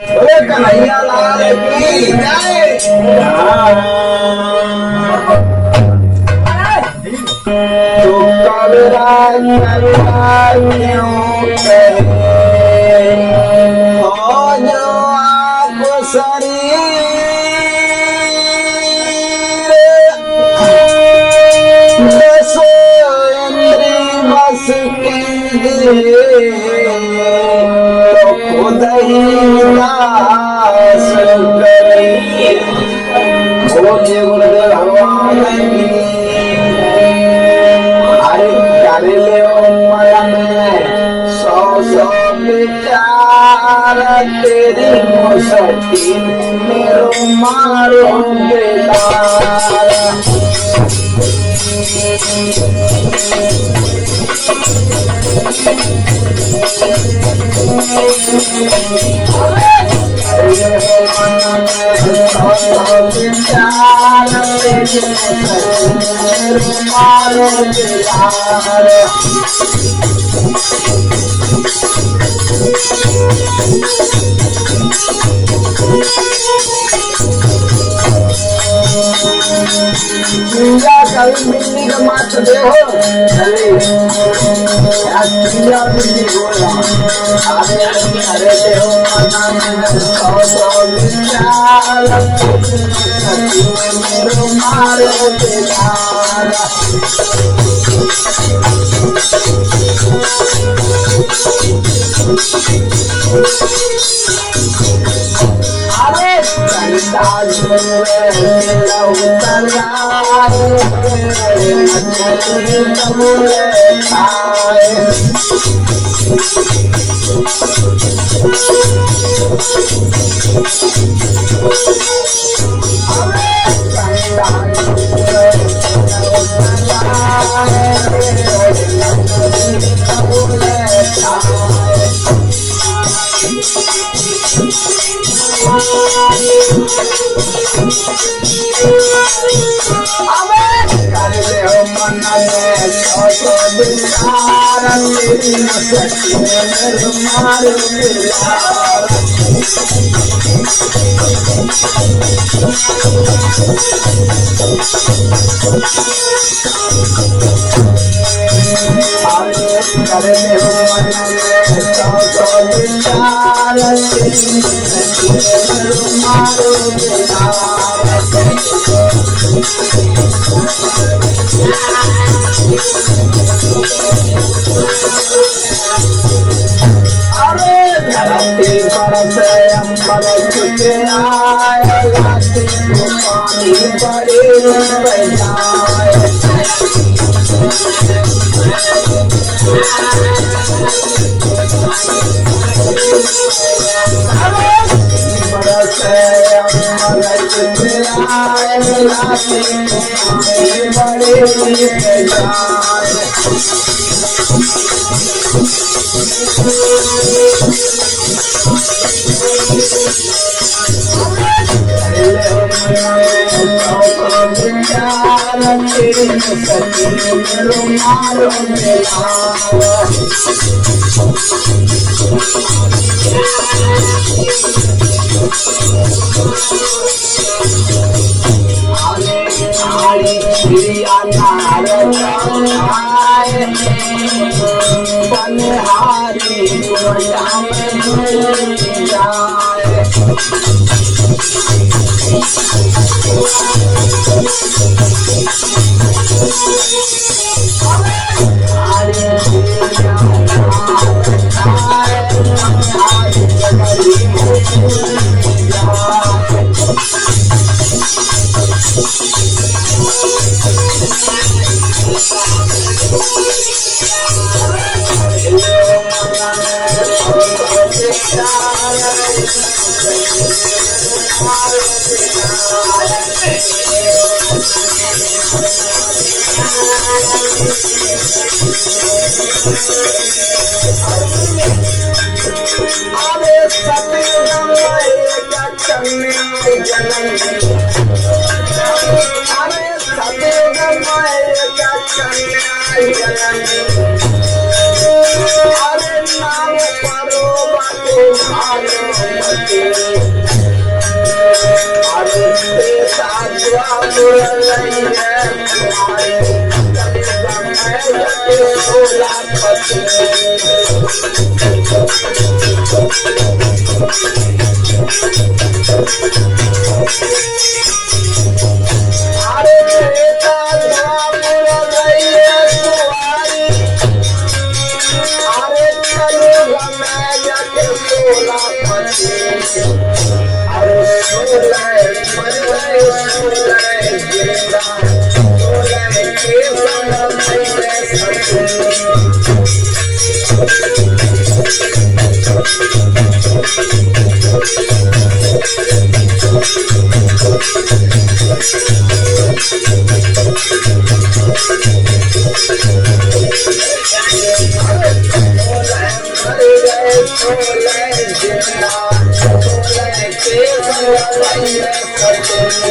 बोले कन्हैया लाल की जय। तो कबरा कबरा क्यों कहे हो जो आप शरीर बसो इंद्री बस कीजिए तो खुद ही दास करिए। बोलिए गुरुदेव भगवान की। अरे कर ले मन में सौ सौ विचार तेरी मुश्किल मेरो मारो बेदार। कभी मिट्टी का माथ दे हो मिट्टी बोल रहा अरे दे हो मारो अरे अरे नाम परो भानुमती अरे ते साधवा मुरलैया तुम्हारे कलियुग में सोलापति अरे साधवा मुरलैया तुम्हारी अरे कलियुग में जाके सोलापति अरे सोलह मरलय सोलह जिंदा सोलह के संग भइले सती सोलह जिंदा सोलह के संग भइले सती